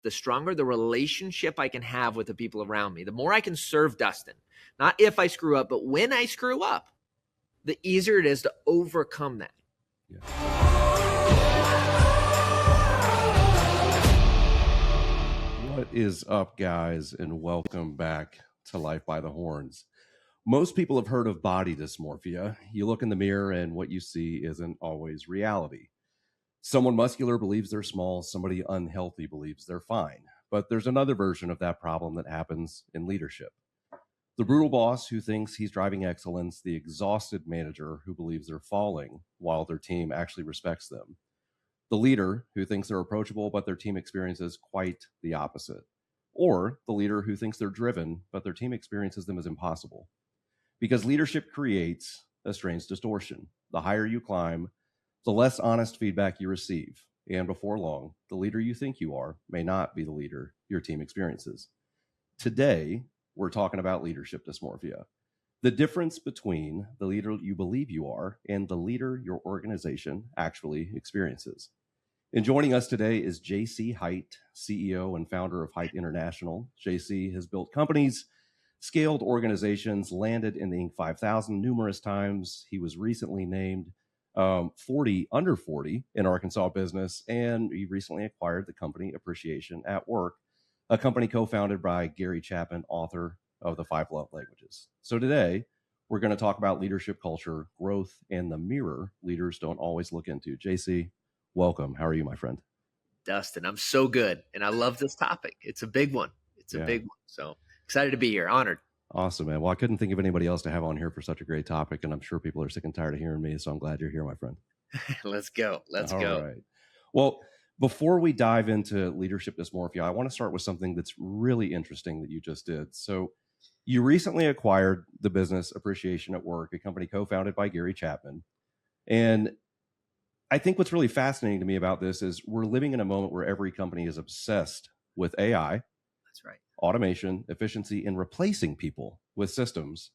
the stronger the relationship I can have with the people around me, the more I can serve Dustin. Not if I screw up, but when I screw up, the easier it is to overcome that. Yeah. What is up, guys, and welcome back to Life by the Horns. Most people have heard of body dysmorphia. You look in the mirror and what you see isn't always reality. Someone muscular believes they're small. Somebody unhealthy believes they're fine. But there's another version of that problem that happens in leadership. The brutal boss who thinks he's driving excellence, the exhausted manager who believes they're falling while their team actually respects them. The leader who thinks they're approachable, but their team experiences quite the opposite. Or the leader who thinks they're driven, but their team experiences them as impossible. Because leadership creates a strange distortion. The higher you climb, the less honest feedback you receive. And before long, the leader you think you are may not be the leader your team experiences. Today, we're talking about leadership dysmorphia. The difference between the leader you believe you are and the leader your organization actually experiences. And joining us today is JC Hite, CEO and founder of Hite International. JC has built companies, scaled organizations, landed in the Inc. 5000 numerous times. He was recently named 40 under 40 in Arkansas business, and he recently acquired the company Appreciation at Work, a company co-founded by Gary Chapman, author of the 5 Love Languages. So today, we're going to talk about leadership culture, growth, and the mirror leaders don't always look into. JC, welcome. How are you, my friend? Dustin, I'm so good. And I love this topic. It's a big one. It's a big one. So excited to be here. Honored. Awesome, man. Well, I couldn't think of anybody else to have on here for such a great topic, and I'm sure people are sick and tired of hearing me, so I'm glad you're here, my friend. Let's go. Let's go. All right. Well, before we dive into leadership dysmorphia, I want to start with something that's really interesting that you just did. So you recently acquired the business Appreciation at Work, a company co-founded by Gary Chapman. And I think what's really fascinating to me about this is we're living in a moment where every company is obsessed with AI. That's right. Automation, efficiency, and replacing people with systems.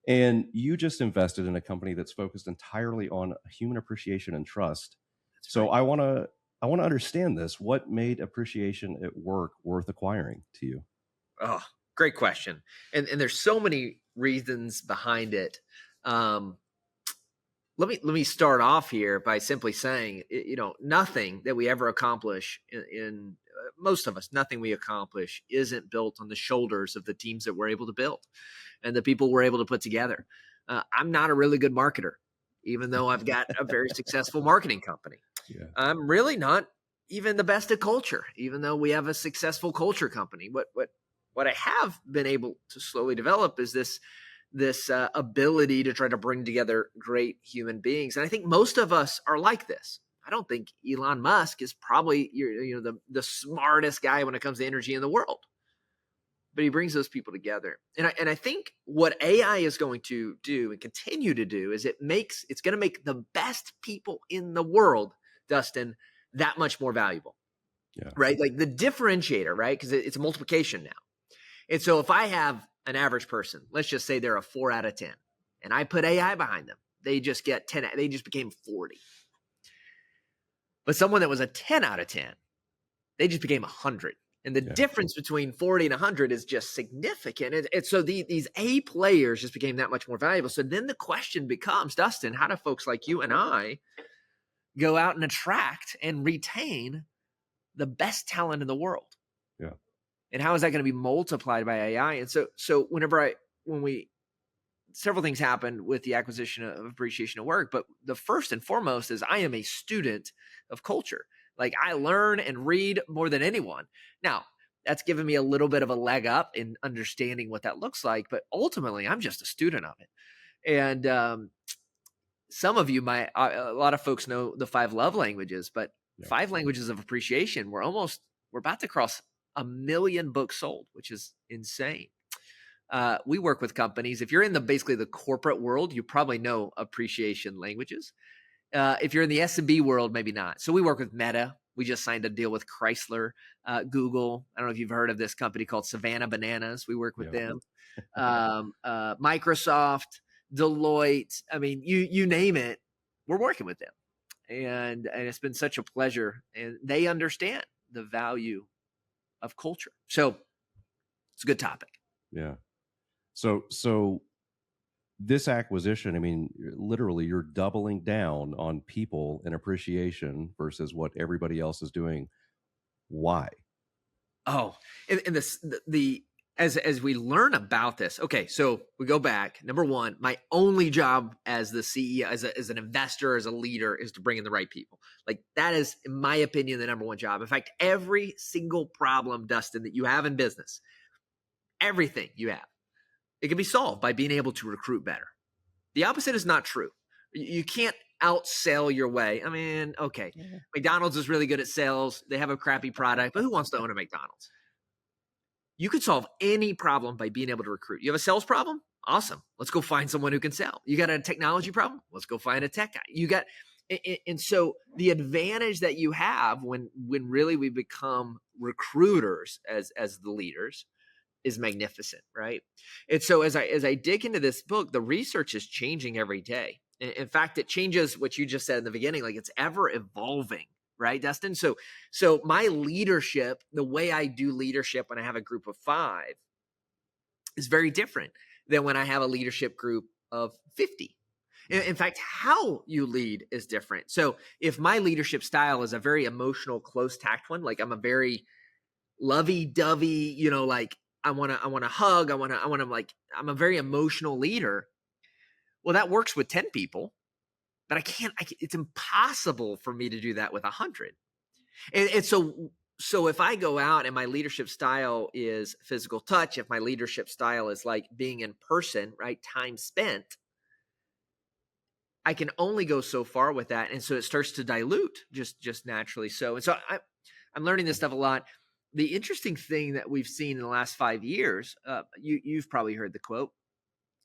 And you just invested in a company that's focused entirely on human appreciation and trust. That's so right. I want to understand this. What made Appreciation at Work worth acquiring to you? Oh, great question. And there's so many reasons behind it. Let me start off here by simply saying, nothing that we ever accomplish in most of us, nothing we accomplish isn't built on the shoulders of the teams that we're able to build and the people we're able to put together. I'm not a really good marketer, even though I've got a very successful marketing company. Yeah. I'm really not even the best at culture, even though we have a successful culture company. What I have been able to slowly develop is this ability to try to bring together great human beings. And I think most of us are like this. I don't think Elon Musk is probably the smartest guy when it comes to energy in the world, but he brings those people together. And I think what AI is going to do and continue to do is it's going to make the best people in the world, Dustin, that much more valuable. Yeah. Right? Like the differentiator, right? Because it's a multiplication now. And so if I have an average person, let's just say they're a 4 out of 10, and I put AI behind them, they just get 10, they just became 40. But someone that was a 10 out of 10, they just became 100. And the difference between 40 and 100 is just significant. And so these A players just became that much more valuable. So then the question becomes, Dustin, how do folks like you and I go out and attract and retain the best talent in the world? Yeah. And how is that going to be multiplied by AI? And so several things happened with the acquisition of Appreciation at Work, but the first and foremost is I am a student of culture. Like I learn and read more than anyone. Now, that's given me a little bit of a leg up in understanding what that looks like, but ultimately I'm just a student of it. And some of you a lot of folks know the 5 love languages, but 5 languages of appreciation, we're about to cross 1 million books sold, which is insane. We work with companies. If you're in basically the corporate world, you probably know appreciation languages. If you're in the S&B world, maybe not. So we work with Meta. We just signed a deal with Chrysler, Google. I don't know if you've heard of this company called Savannah Bananas. We work with them. Microsoft, Deloitte. I mean, you name it, we're working with them. And it's been such a pleasure. And they understand the value of culture. So it's a good topic. Yeah. So this acquisition, I mean, literally you're doubling down on people and appreciation versus what everybody else is doing. Why? Oh, and this the as we learn about this, okay, so we go back. Number one, my only job as the CEO, as an investor, as a leader, is to bring in the right people. Like that is, in my opinion, the number one job. In fact, every single problem, Dustin, that you have in business, everything you have, it can be solved by being able to recruit better. The opposite is not true. You can't outsell your way. I mean, okay, McDonald's is really good at sales. They have a crappy product, but who wants to own a McDonald's? You could solve any problem by being able to recruit. You have a sales problem? Awesome. Let's go find someone who can sell. You got a technology problem? Let's go find a tech guy. You got, and so the advantage that you have when really we become recruiters as the leaders is magnificent, right? And so as I dig into this book, the research is changing every day. In fact, it changes what you just said in the beginning, like it's ever evolving, right, Dustin? So my leadership, the way I do leadership when I have a group of 5 is very different than when I have a leadership group of 50. In fact, how you lead is different. So if my leadership style is a very emotional, close tact one, like I'm a very lovey-dovey, like I want to hug. I want to like, I'm a very emotional leader. Well, that works with 10 people, but it's impossible for me to do that with 100. And so if I go out and my leadership style is physical touch, if my leadership style is like being in person, right, time spent, I can only go so far with that. And so it starts to dilute just naturally. So, and so I'm learning this stuff a lot. The interesting thing that we've seen in the last 5 years, you've probably heard the quote,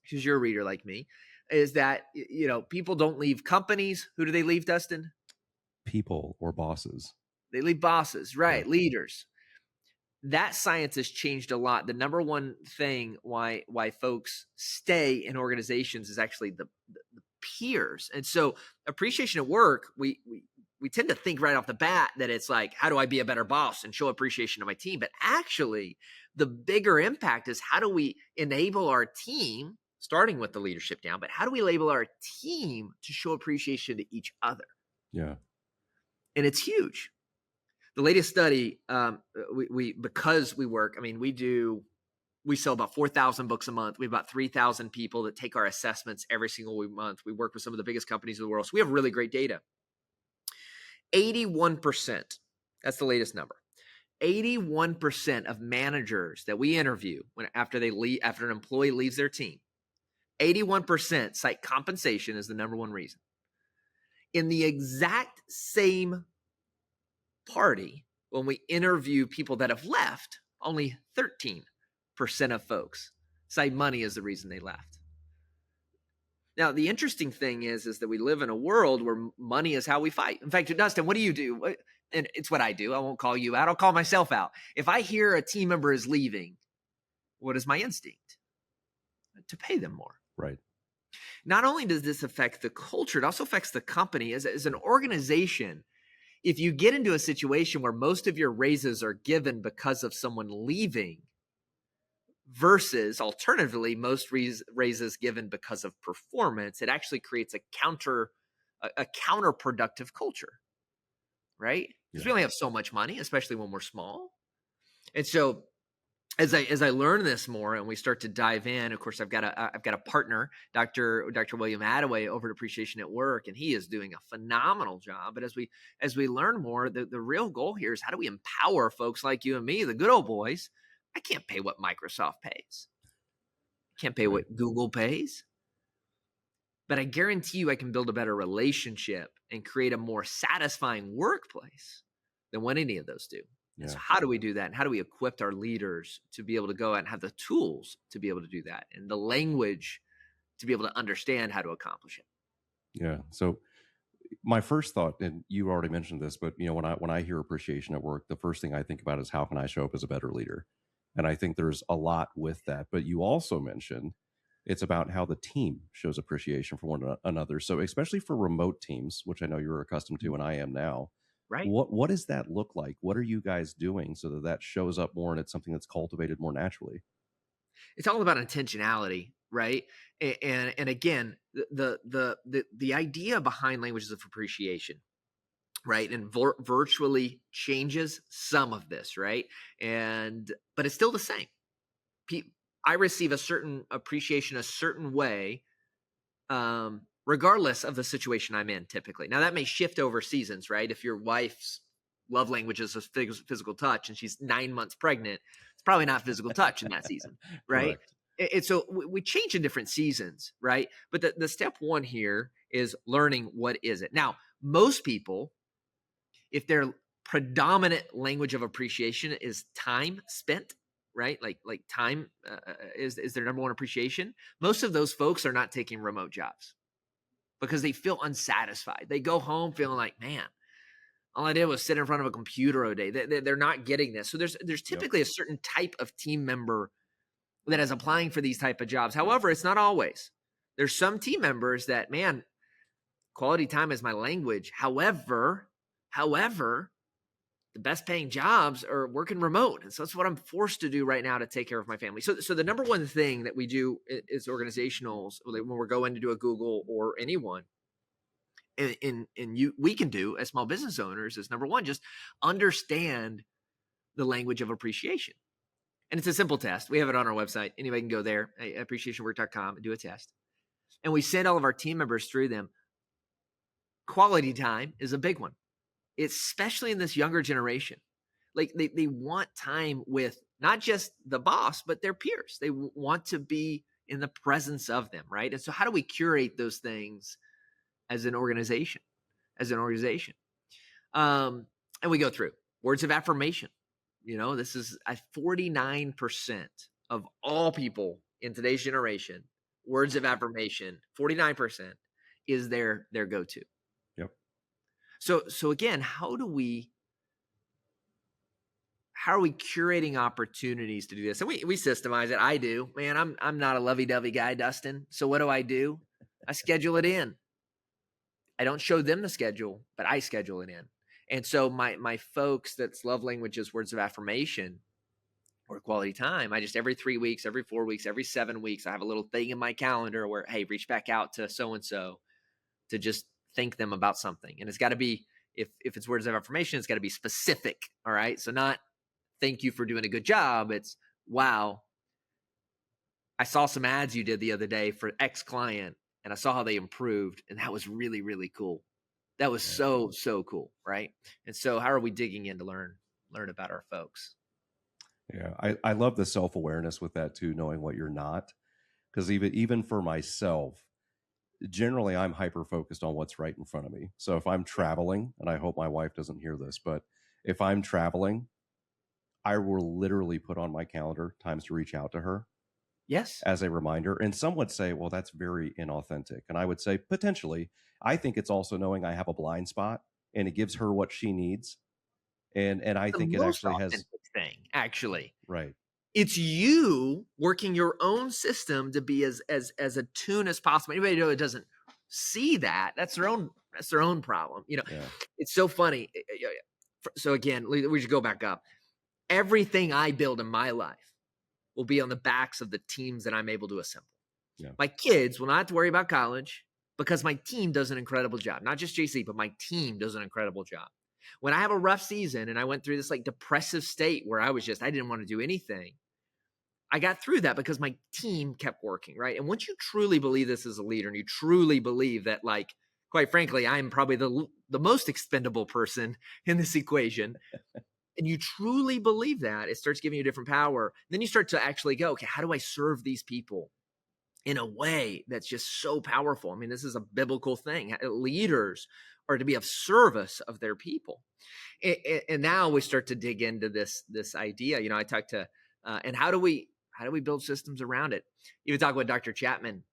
because you're a reader like me, is that, people don't leave companies. Who do they leave, Dustin? People or bosses. They leave bosses, right? Yeah. Leaders. That science has changed a lot. The number one thing why folks stay in organizations is actually the peers. And so appreciation at work, we tend to think right off the bat that it's like, how do I be a better boss and show appreciation to my team? But actually, the bigger impact is how do we enable our team, starting with the leadership down, but how do we label our team to show appreciation to each other? Yeah. And it's huge. The latest study, because we work, I mean, we sell about 4,000 books a month. We have about 3,000 people that take our assessments every single month. We work with some of the biggest companies in the world. So we have really great data. 81%, that's the latest number. 81% of managers that we interview after an employee leaves their team, 81% cite compensation as the number one reason. In the exact same party, when we interview people that have left, only 13% of folks cite money as the reason they left. Now, the interesting thing is that we live in a world where money is how we fight. In fact, Dustin, what do you do? And it's what I do. I won't call you out. I'll call myself out. If I hear a team member is leaving, what is my instinct? To pay them more. Right. Not only does this affect the culture, it also affects the company. As an organization, if you get into a situation where most of your raises are given because of someone leaving versus alternatively most raises given because of performance, it actually creates a counterproductive culture, right? Because we only have so much money, especially when we're small. And so as I learn this more and we start to dive in, of course, I've got a partner, Dr. William Attaway over at Appreciation at Work, and he is doing a phenomenal job. But as we learn more, the real goal here is how do we empower folks like you and me, the good old boys? I can't pay what Microsoft pays. I can't pay what Google pays. But I guarantee you I can build a better relationship and create a more satisfying workplace than what any of those do. Yeah. So how do we do that? And how do we equip our leaders to be able to go out and have the tools to be able to do that and the language to be able to understand how to accomplish it? Yeah. So my first thought, and you already mentioned this, but when I hear appreciation at work, the first thing I think about is how can I show up as a better leader? And I think there's a lot with that. But you also mentioned it's about how the team shows appreciation for one another. So especially for remote teams, which I know you're accustomed to and I am now, right? What does that look like? What are you guys doing so that that shows up more and it's something that's cultivated more naturally? It's all about intentionality, right? And again, the idea behind languages of appreciation, right, and virtually changes some of this, right? And but it's still the same. I receive a certain appreciation a certain way, regardless of the situation I'm in. Typically, now that may shift over seasons, right? If your wife's love language is physical touch and she's 9 months pregnant, it's probably not physical touch in that season, right? Correct. And so we change in different seasons, right? But the step one here is learning what is it. Now, most people, if their predominant language of appreciation is time spent, right? Like time is their number one appreciation. Most of those folks are not taking remote jobs because they feel unsatisfied. They go home feeling like, man, all I did was sit in front of a computer all day. They're not getting this. So there's Yep. typically a certain type of team member that is applying for these type of jobs. However, it's not always. There's some team members that, man, quality time is my language. However, the best paying jobs are working remote. And so that's what I'm forced to do right now to take care of my family. So the number one thing that we do is organizationals when we're going to do a Google or anyone we can do as small business owners is number one, just understand the language of appreciation. And it's a simple test. We have it on our website. Anybody can go there, appreciationwork.com, and do a test. And we send all of our team members through them. Quality time is a big one, especially in this younger generation. Like they want time with not just the boss, but their peers. They want to be in the presence of them, right? And so how do we curate those things as an organization? And we go through words of affirmation. This is 49% of all people in today's generation. Words of affirmation, 49% is their go-to. Yep. So again, how are we curating opportunities to do this? And we systemize it. I do, man. I'm not a lovey-dovey guy, Dustin. So what do? I schedule it in. I don't show them the schedule, but I schedule it in. And so my folks that's love languages, words of affirmation or quality time, I just every 3 weeks, every 4 weeks, every 7 weeks, I have a little thing in my calendar where, hey, reach back out to so-and-so to just thank them about something. And it's got to be, if it's words of affirmation, it's got to be specific. All right. So not thank you for doing a good job. It's, wow, I saw some ads you did the other day for X client and I saw how they improved. And that was really, really cool. That was so cool. Right. And so how are we digging in to learn about our folks? Yeah. I love the self-awareness with that too, knowing what you're not. Because even for myself, generally I'm hyper focused on what's right in front of me. So if I'm traveling, and I hope my wife doesn't hear this, but if I'm traveling, I will literally put on my calendar times to reach out to her. Yes. As a reminder. And some would say, well, that's very inauthentic. And I would say, potentially. I think it's also knowing I have a blind spot and it gives her what she needs. And I think it actually has thing, actually. Right. It's you working your own system to be as attuned as possible. Anybody know that doesn't see that, that's their own problem. Yeah. It's so funny. So again, we should go back up. Everything I build in my life will be on the backs of the teams that I'm able to assemble. Yeah. My kids will not have to worry about college because my team does an incredible job. Not just JC, but my team does an incredible job. When I have a rough season and I went through this like depressive state where I didn't want to do anything, I got through that because my team kept working, right? And once you truly believe this as a leader and you truly believe that, like, quite frankly, I'm probably the most expendable person in this equation, and you truly believe that, it starts giving you different power. Then you start to actually go, okay, how do I serve these people in a way that's just so powerful? I mean, this is a biblical thing. Leaders are to be of service of their people. And now we start to dig into this idea. I talked to, and how do we build systems around it? Even talk with Dr. Chapman.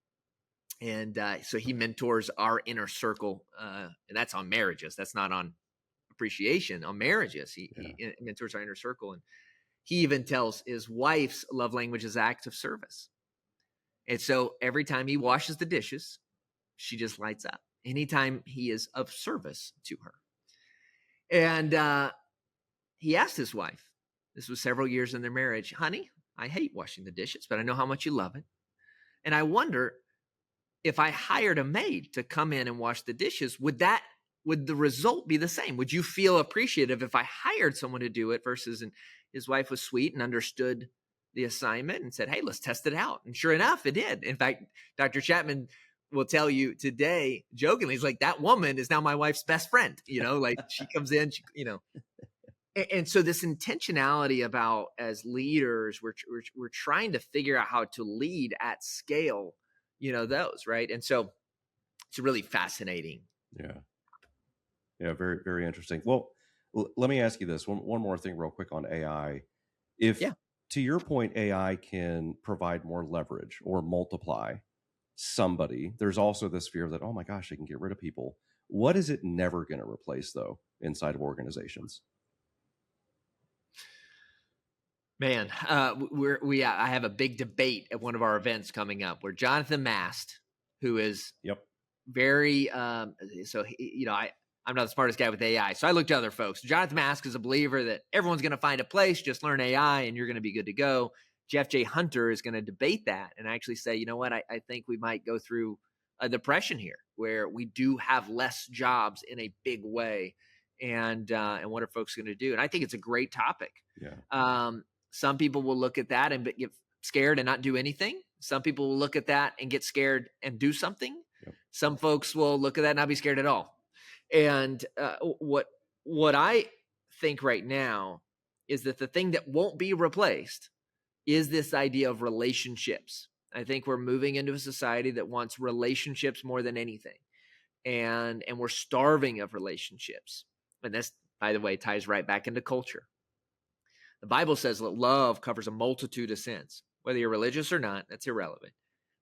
And so he mentors our inner circle, and that's on marriages. That's not on appreciation, on marriages. He mentors our inner circle. And he even tells his wife's love language is acts of service. And so every time he washes the dishes, she just lights up. Anytime he is of service to her. And he asked his wife, this was several years in their marriage, honey, I hate washing the dishes, but I know how much you love it. And I wonder if I hired a maid to come in and wash the dishes, would the result be the same? Would you feel appreciative if I hired someone to do it versus, and his wife was sweet and understood the assignment and said, hey, let's test it out. And sure enough, it did. In fact, Dr. Chapman will tell you today, jokingly, he's like, that woman is now my wife's best friend. Like she comes in, and so this intentionality about, as leaders, we're trying to figure out how to lead at scale, those, right? And so it's really fascinating. Yeah, very, very interesting. Well, let me ask you this one more thing real quick on AI. If, to your point, AI can provide more leverage or multiply somebody, there's also this fear that, oh my gosh, they can get rid of people. What is it never going to replace, though, inside of organizations? Man, I have a big debate at one of our events coming up where Jonathan Mast, who is very, I'm not the smartest guy with AI, so I looked to other folks. Jonathan Mast is a believer that everyone's going to find a place, just learn AI and you're going to be good to go. Jeff J. Hunter is going to debate that and actually say, you know what, I think we might go through a depression here where we do have less jobs in a big way. And what are folks going to do? And I think it's a great topic. Some people will look at that and get scared and not do anything. Some people will look at that and get scared and do something. Some folks will look at that and not be scared at all. And what I think right now is that the thing that won't be replaced is this idea of relationships. I think we're moving into a society that wants relationships more than anything. And we're starving of relationships. And this, by the way, ties right back into culture. The Bible says that love covers a multitude of sins. Whether you're religious or not, that's irrelevant.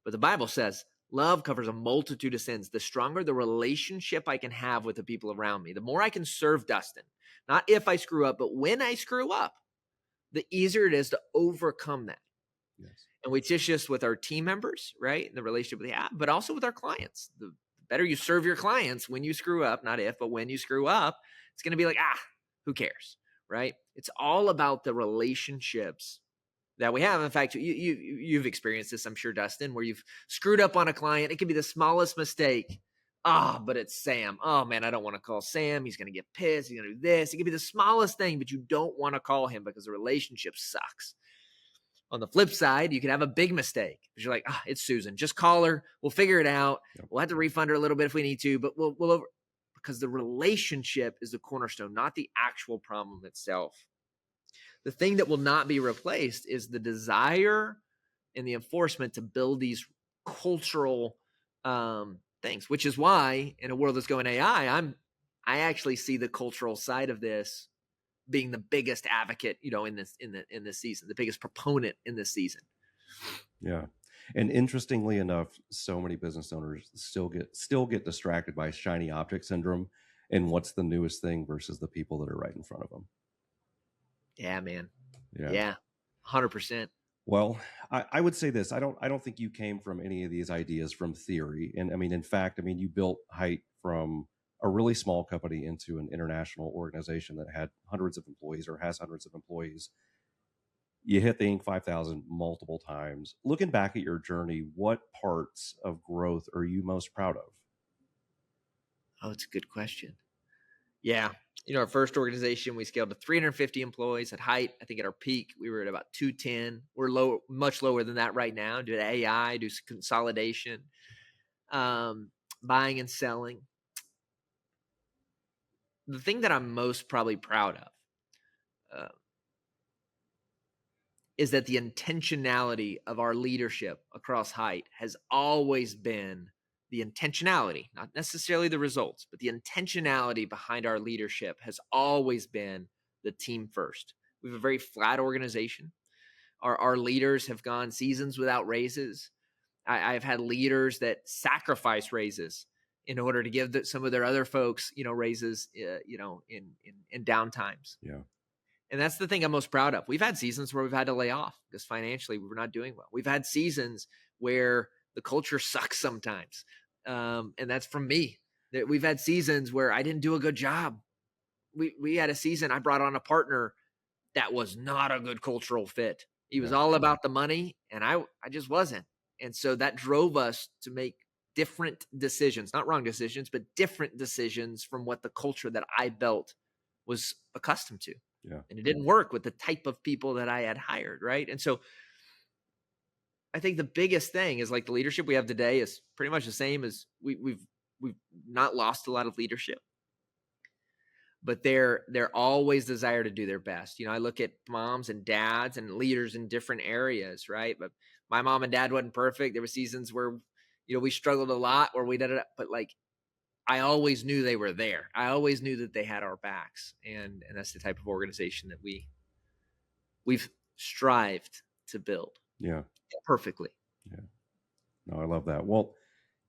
But the Bible says love covers a multitude of sins. The stronger the relationship I can have with the people around me, the more I can serve Dustin. Not if I screw up, but when I screw up, the easier it is to overcome that. And we teach this with our team members, right? And the relationship we have, but also with our clients. The better you serve your clients when you screw up, not if, but when you screw up, it's going to be like, who cares? Right? It's all about the relationships that we have. In fact, you've experienced this, I'm sure, Dustin, where you've screwed up on a client. It could be the smallest mistake. But it's Sam. Oh man, I don't want to call Sam. He's going to get pissed. He's going to do this. It could be the smallest thing, but you don't want to call him because the relationship sucks. On the flip side, you can have a big mistake because you're like, it's Susan. Just call her. We'll figure it out. We'll have to refund her a little bit if we need to, but we'll because the relationship is the cornerstone, not the actual problem itself. The thing that will not be replaced is the desire and the enforcement to build these cultural things, which is why in a world that's going AI, I actually see the cultural side of this being the biggest advocate, in this season, the biggest proponent in this season. Yeah. And interestingly enough, so many business owners still get distracted by shiny object syndrome and what's the newest thing versus the people that are right in front of them. Yeah, man. Yeah. 100%. Well, I would say this. I don't think you came from any of these ideas from theory. And I mean, in fact, you built Hite from a really small company into an international organization that had hundreds of employees or has hundreds of employees. You hit the Inc. 5000 multiple times. Looking back at your journey, what parts of growth are you most proud of? Oh, it's a good question. Yeah. Our first organization, we scaled to 350 employees at Hite. I think at our peak, we were at about 210. We're much lower than that right now. Do AI, do consolidation, buying and selling. The thing that I'm most probably proud of is that the intentionality of our leadership across Hite has always been the intentionality, not necessarily the results, but the intentionality behind our leadership has always been the team first. We have a very flat organization. Our leaders have gone seasons without raises. I've had leaders that sacrifice raises in order to give some of their other folks, raises, in downtimes. Yeah. And that's the thing I'm most proud of. We've had seasons where we've had to lay off because financially we were not doing well. We've had seasons where the culture sucks sometimes. And that's from me. We've had seasons where I didn't do a good job we had a season, I brought on a partner that was not a good cultural fit. He was Yeah. all about the money, and I just wasn't. And so that drove us to make different decisions, not wrong decisions, but different decisions from what the culture that I built was accustomed to. Yeah. And it didn't work with the type of people that I had hired, right? And so I think the biggest thing is like the leadership we have today is pretty much the same as we've not lost a lot of leadership, but they're always desire to do their best. I look at moms and dads and leaders in different areas, right? But my mom and dad wasn't perfect. There were seasons where, we struggled a lot, where we did it, but like I always knew they were there. I always knew that they had our backs, and that's the type of organization that we've strived to build. Yeah. Perfectly. Yeah. No, I love that. Well,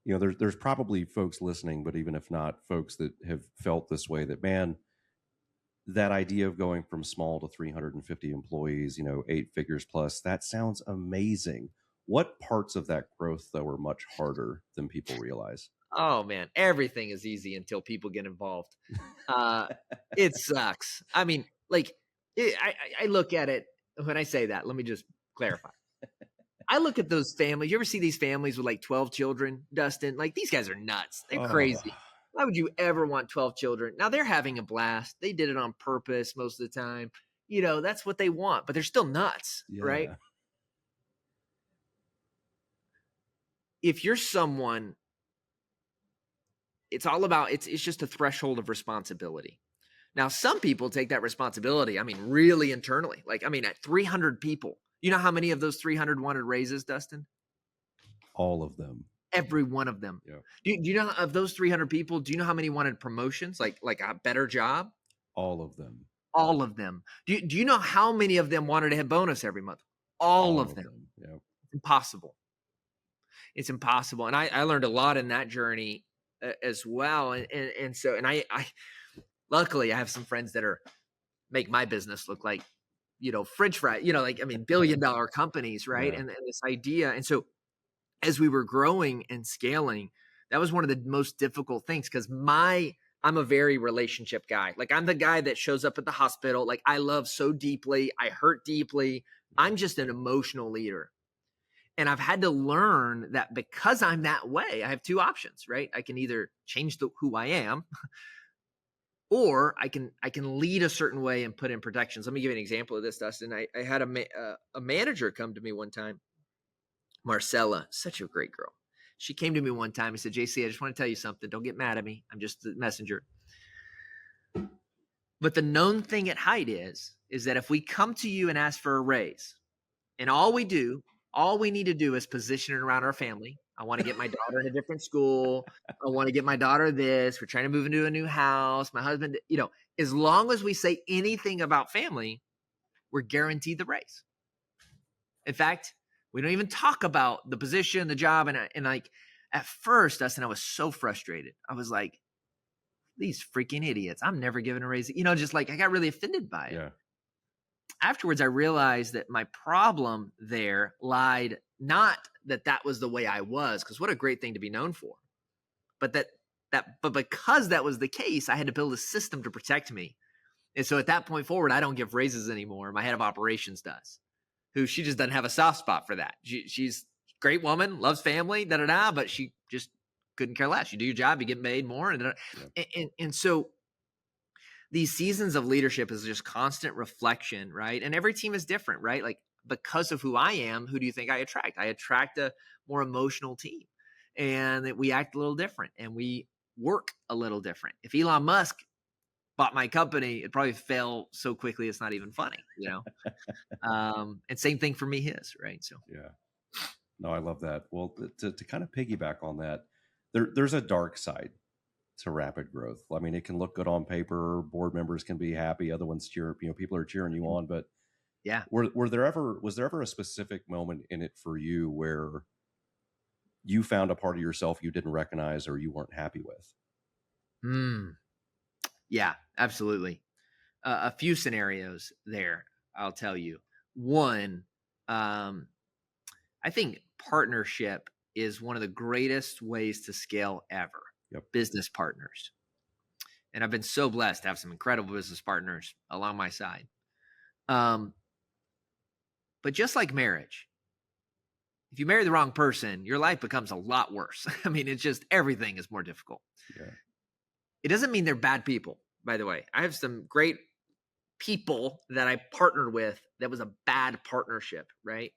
there's probably folks listening, but even if not, folks that have felt this way, that, man, that idea of going from small to 350 employees, 8 figures plus, that sounds amazing. What parts of that growth, though, are much harder than people realize? Oh man, everything is easy until people get involved. It sucks. I mean, like I look at it when I say that, let me just clarify. I look at those families. You ever see these families with like 12 children, Dustin? Like these guys are nuts. They're crazy. Why would you ever want 12 children? Now they're having a blast. They did it on purpose most of the time. That's what they want, but they're still nuts, right? If you're someone, it's all about, it's just a threshold of responsibility. Now, some people take that responsibility, really internally. At 300 people, you know how many of those 300 wanted raises, Dustin? All of them. Every one of them. Yeah. Do you know, of those 300 people, do you know how many wanted promotions, like a better job? All of them. All of them. Do you know how many of them wanted to have bonus every month? All of them. Yeah. It's impossible. It's impossible. And I learned a lot in that journey as well. And so I luckily I have some friends that make my business look like, French fry, $1 billion companies, right? Yeah. And this idea. And so as we were growing and scaling, that was one of the most difficult things, because I'm a very relationship guy. Like I'm the guy that shows up at the hospital. Like I love so deeply. I hurt deeply. I'm just an emotional leader. And I've had to learn that because I'm that way, I have two options, right? I can either change who I am, or I can lead a certain way and put in protections. Let me give you an example of this, Dustin. I had a manager come to me one time, Marcella, such a great girl. She came to me one time and said, JC, I just want to tell you something. Don't get mad at me. I'm just the messenger. But the known thing at Hite is that if we come to you and ask for a raise, and all we need to do is position it around our family. I want to get my daughter in a different school. I want to get my daughter this. We're trying to move into a new house. My husband, as long as we say anything about family, we're guaranteed the raise. In fact, we don't even talk about the position, the job. And like at first, Dustin, I was so frustrated. I was like, these freaking idiots. I'm never giving a raise. Just like I got really offended by it. Yeah. Afterwards, I realized that my problem there lied not that was the way I was, because what a great thing to be known for, but but because that was the case, I had to build a system to protect me. And so at that point forward, I don't give raises anymore. My head of operations does, who she just doesn't have a soft spot for that. She's a great woman, loves family, but she just couldn't care less. You do your job, you get paid more. And so these seasons of leadership is just constant reflection, right? And every team is different, right? Like because of who I am, who do you think I attract? I attract a more emotional team, and that we act a little different and we work a little different. If Elon Musk bought my company, it'd probably fail so quickly it's not even funny, and same thing for me, his, right? So yeah. No, I love that. Well, to kind of piggyback on that, there's a dark side to rapid growth. I mean, it can look good on paper. Board members can be happy. Other ones cheer, people are cheering you on. But yeah, was there ever a specific moment in it for you where you found a part of yourself you didn't recognize or you weren't happy with? Yeah, absolutely. A few scenarios there, I'll tell you. One, I think partnership is one of the greatest ways to scale ever. Yep. Business partners. And I've been so blessed to have some incredible business partners along my side. But just like marriage, if you marry the wrong person, your life becomes a lot worse. I mean, it's just everything is more difficult. Yeah. It doesn't mean they're bad people, by the way. I have some great people that I partnered with that was a bad partnership, right?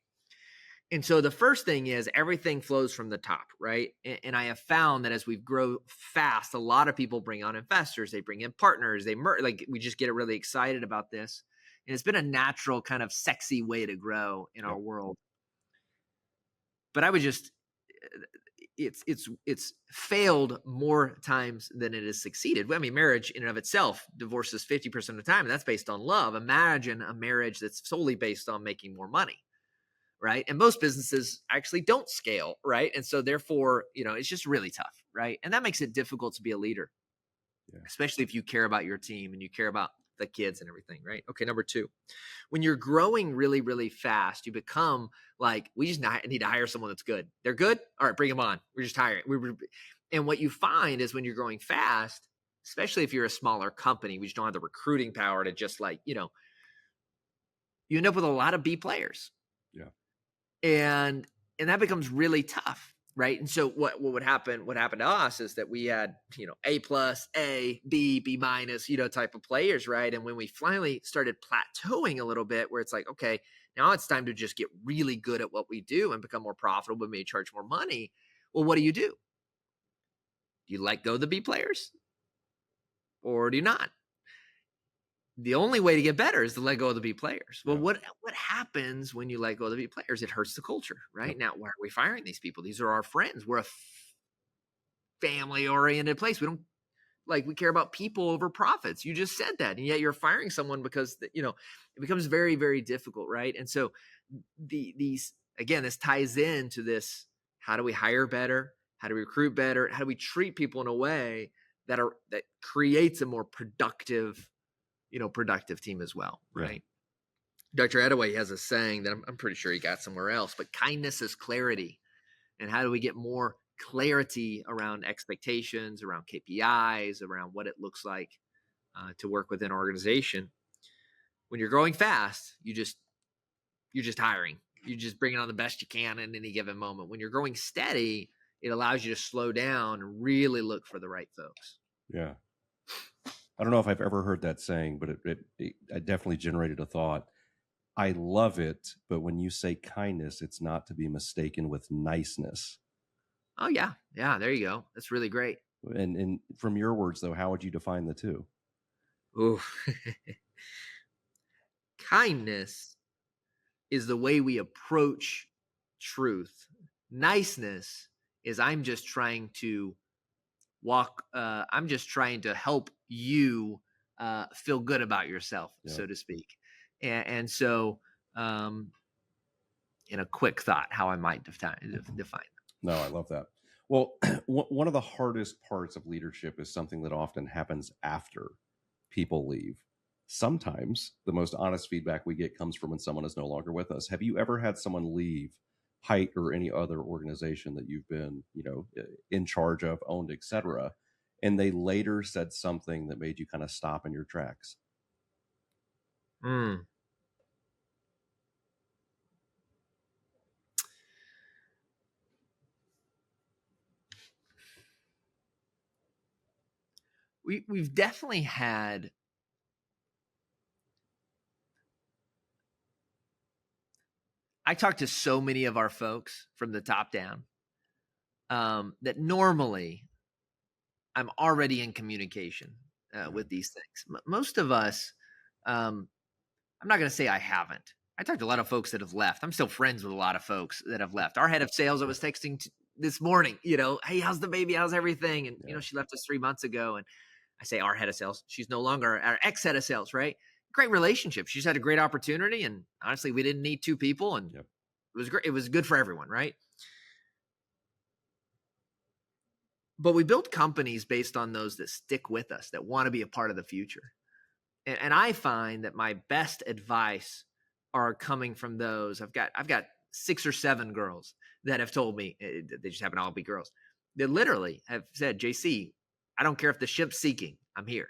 And so the first thing is everything flows from the top, right? And I have found that as we grow fast, a lot of people bring on investors, they bring in partners, like we just get really excited about this. And it's been a natural kind of sexy way to grow in our world. But I would just it's failed more times than it has succeeded. I mean, marriage in and of itself divorces 50% of the time, and that's based on love. Imagine a marriage that's solely based on making more money, right? And most businesses actually don't scale, right? And so therefore, it's just really tough, right? And that makes it difficult to be a leader, especially if you care about your team and you care about the kids and everything, right? Okay, number 2. When you're growing really, really fast, you become like, we just need to hire someone that's good. They're good? All right, bring them on. We're just hiring. And what you find is when you're growing fast, especially if you're a smaller company, we just don't have the recruiting power to just you end up with a lot of B players. Yeah. And that becomes really tough. Right. And so what would happen? What happened to us is that we had, A+, A, B, B-, type of players. Right. And when we finally started plateauing a little bit, where it's like, okay, now it's time to just get really good at what we do and become more profitable, maybe charge more money. Well, what do? Do you let go of the B players or do you not? The only way to get better is to let go of the B players. Well, what happens when you let go of the B players? It hurts the culture, right? Now, why are we firing these people? These are our friends. We're a family-oriented place. We care about people over profits. You just said that, and yet you're firing someone because it becomes very, very difficult, right? And so this ties into this: how do we hire better? How do we recruit better? How do we treat people in a way that creates a more productive team as well, right? Dr. Attaway has a saying that I'm pretty sure he got somewhere else, but kindness is clarity. And how do we get more clarity around expectations, around KPIs, around what it looks like to work within an organization? When you're growing fast, you're just hiring. You're just bringing on the best you can in any given moment. When you're growing steady, it allows you to slow down and really look for the right folks. Yeah. I don't know if I've ever heard that saying, but it definitely generated a thought. I love it, but when you say kindness, it's not to be mistaken with niceness. Oh, yeah. Yeah, there you go. That's really great. And from your words, though, how would you define the two? Ooh. Kindness is the way we approach truth. Niceness is I'm just trying to help you feel good about yourself, so to speak. And so in a quick thought, how I might define them. No, I love that. Well, one of the hardest parts of leadership is something that often happens after people leave. Sometimes the most honest feedback we get comes from when someone is no longer with us. Have you ever had someone leave Hite or any other organization that you've been, in charge of, owned, etc., and they later said something that made you kind of stop in your tracks? We've definitely had I talk to so many of our folks from the top down that normally I'm already in communication with these things. Most of us, I'm not going to say I haven't. I talked to a lot of folks that have left. I'm still friends with a lot of folks that have left. Our head of sales, I was texting this morning, hey, how's the baby? How's everything? And, she left us 3 months ago. And I say our head of sales. She's no longer our ex-head of sales, right? Great relationship. She's had a great opportunity. And honestly, we didn't need 2 people. And it was great. It was good for everyone, right? But we build companies based on those that stick with us, that want to be a part of the future. And I find that my best advice are coming from those. I've got 6 or 7 girls that have told me, they just happen to all be girls, that literally have said, JC, I don't care if the ship's sinking. I'm here,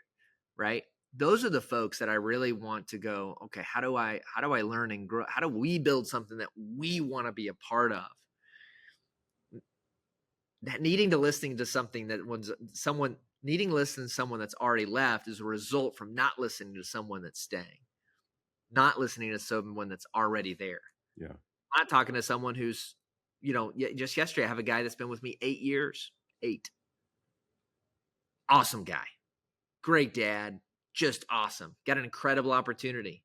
right? Those are the folks that I really want to go, okay, how do I learn and grow? How do we build something that we want to be a part of? That needing to listening to something that someone needing to listen to someone that's already left is a result from not listening to someone that's staying, not listening to someone that's already there. Yeah. I'm not talking to someone who's, just yesterday, I have a guy that's been with me 8 years, 8. Awesome guy. Great dad. Just awesome. Got an incredible opportunity.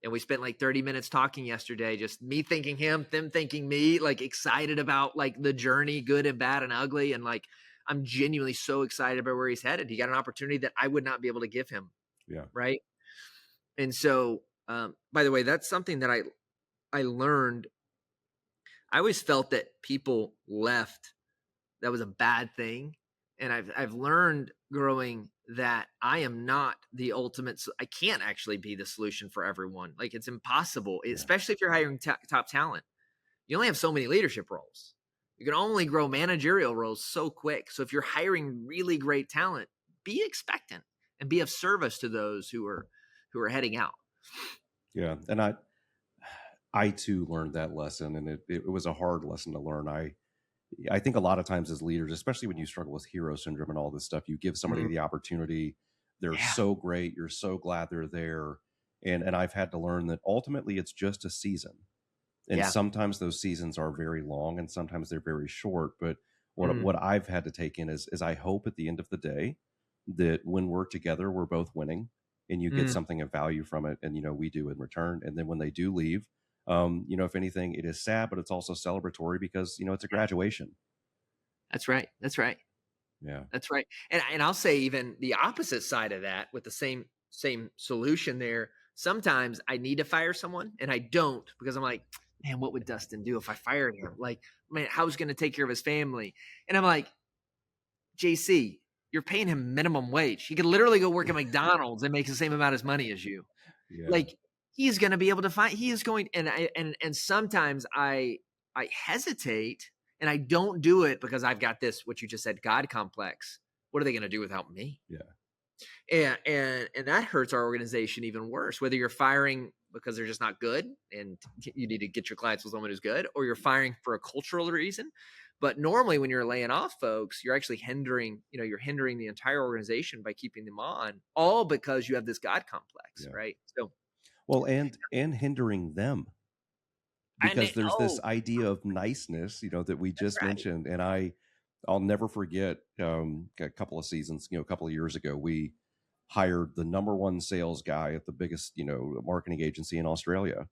And we spent like 30 minutes talking yesterday, just me thinking him, them thinking me, like excited about like the journey, good and bad and ugly. And like, I'm genuinely so excited about where he's headed. He got an opportunity that I would not be able to give him. Yeah. Right. And so, by the way, that's something that I learned. I always felt that people left, that was a bad thing. And I've learned growing that I am not the ultimate. I can't actually be the solution for everyone. Like it's impossible, especially if you're hiring top talent. You only have so many leadership roles. You can only grow managerial roles so quick. So if you're hiring really great talent, be expectant and be of service to those who are heading out. Yeah. And I too learned that lesson, and it was a hard lesson to learn. I think a lot of times as leaders, especially when you struggle with hero syndrome and all this stuff, you give somebody the opportunity. They're so great. You're so glad they're there. And I've had to learn that ultimately it's just a season. And sometimes those seasons are very long and sometimes they're very short. But what I've had to take in is I hope at the end of the day that when we're together, we're both winning and you get something of value from it. And, we do in return. And then when they do leave, if anything, it is sad, but it's also celebratory because, it's a graduation. That's right. That's right. Yeah. That's right. And I'll say even the opposite side of that with the same solution there. Sometimes I need to fire someone and I don't, because I'm like, man, what would Dustin do if I fired him? Like, man, how's he going to take care of his family? And I'm like, JC, you're paying him minimum wage. He could literally go work at McDonald's and make the same amount of money as you. Yeah. Like, he's going to be able to find, he is going, and sometimes I hesitate and I don't do it because I've got this, what you just said, God complex. What are they going to do without me? Yeah. And that hurts our organization even worse, whether you're firing because they're just not good and you need to get your clients with someone who's good, or you're firing for a cultural reason. But normally when you're laying off folks, you're actually hindering the entire organization by keeping them on, all because you have this God complex, right? So, well, and hindering them, because there's this idea of niceness, that we just mentioned. And I'll never forget a couple of seasons, a couple of years ago, we hired the number one sales guy at the biggest, marketing agency in Australia.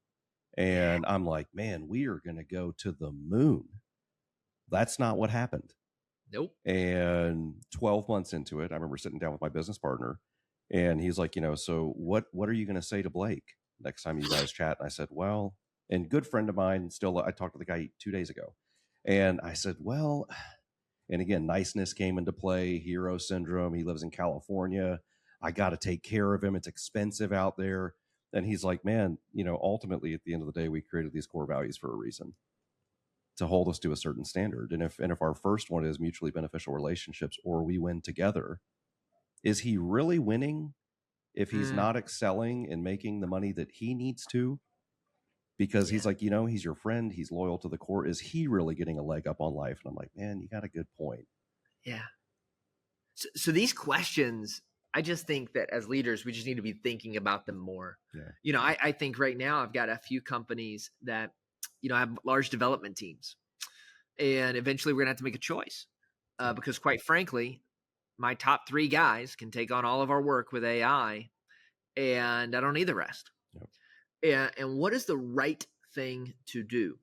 And I'm like, man, we are going to go to the moon. That's not what happened. Nope. And 12 months into it, I remember sitting down with my business partner and he's like, so what are you going to say to Blake next time you guys chat? And I said, well, and good friend of mine, still, I talked to the guy 2 days ago. And I said, well, and again, niceness came into play, hero syndrome. He lives in California. I got to take care of him. It's expensive out there. And he's like, man, ultimately at the end of the day, we created these core values for a reason, to hold us to a certain standard. And if our first one is mutually beneficial relationships, or we win together, is he really winning if he's not excelling and making the money that he needs to? Because he's like, he's your friend, he's loyal to the core. Is he really getting a leg up on life? And I'm like, man, you got a good point. Yeah. So these questions, I just think that as leaders, we just need to be thinking about them more. Yeah. I think right now I've got a few companies that, have large development teams, and eventually we're gonna have to make a choice because quite frankly, my top 3 guys can take on all of our work with AI and I don't need the rest. And what is the right thing to do?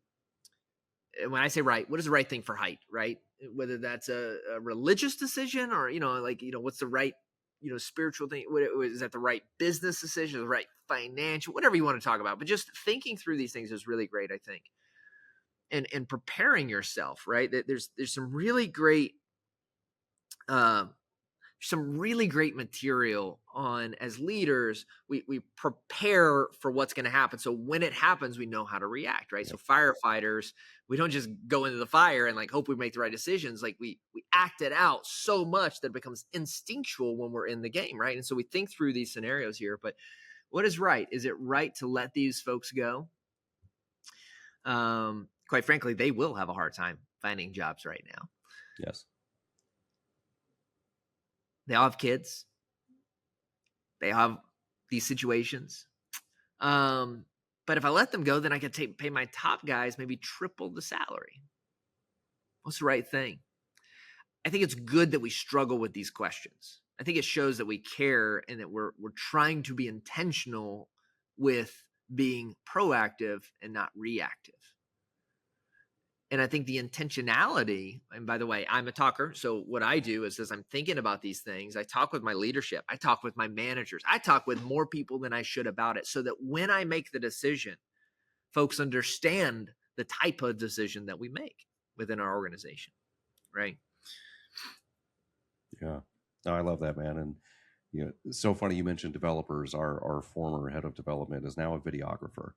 And when I say right, what is the right thing for Hite, right? Whether that's a religious decision or, what's the right, spiritual thing? Is that the right business decision, the right financial, whatever you want to talk about? But just thinking through these things is really great, I think. And preparing yourself, right? There's some really great some really great material on, as leaders, we prepare for what's going to happen. So when it happens, we know how to react, right? Yep. So firefighters, we don't just go into the fire and like hope we make the right decisions. Like we act it out so much that it becomes instinctual when we're in the game, right? And so we think through these scenarios here. But what is right? Is it right to let these folks go? Quite frankly, they will have a hard time finding jobs right now. Yes. They all have kids. They have these situations. But if I let them go, then I could pay my top guys maybe triple the salary. What's the right thing? I think it's good that we struggle with these questions. I think it shows that we care and that we're trying to be intentional with being proactive and not reactive. And I think the intentionality, and by the way, I'm a talker. So what I do is as I'm thinking about these things, I talk with my leadership. I talk with my managers. I talk with more people than I should about it so that when I make the decision, folks understand the type of decision that we make within our organization, right? Yeah. No, I love that, man. And it's so funny you mentioned developers. Our former head of development is now a videographer.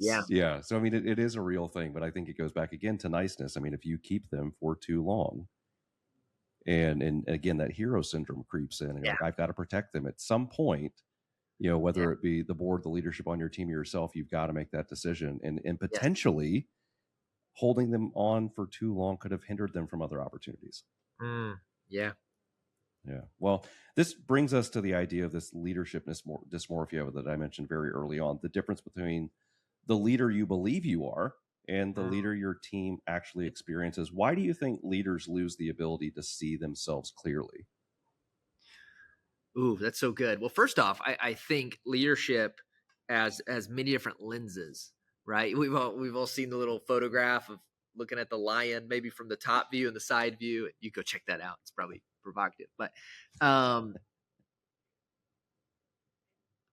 Yeah. Yeah. So, I mean, it is a real thing, but I think it goes back again to niceness. I mean, if you keep them for too long, and again, that hero syndrome creeps in, and you're like, I've got to protect them at some point, whether it be the board, the leadership on your team, or yourself, you've got to make that decision. And potentially holding them on for too long could have hindered them from other opportunities. Yeah. Yeah. Well, this brings us to the idea of this leadership dysmorphia that I mentioned very early on, the difference between the leader you believe you are and the leader your team actually experiences. Why do you think leaders lose the ability to see themselves clearly? Ooh, that's so good. Well, first off, I think leadership has many different lenses, right? We've all seen the little photograph of looking at the lion, maybe from the top view and the side view. You go check that out. It's probably provocative, but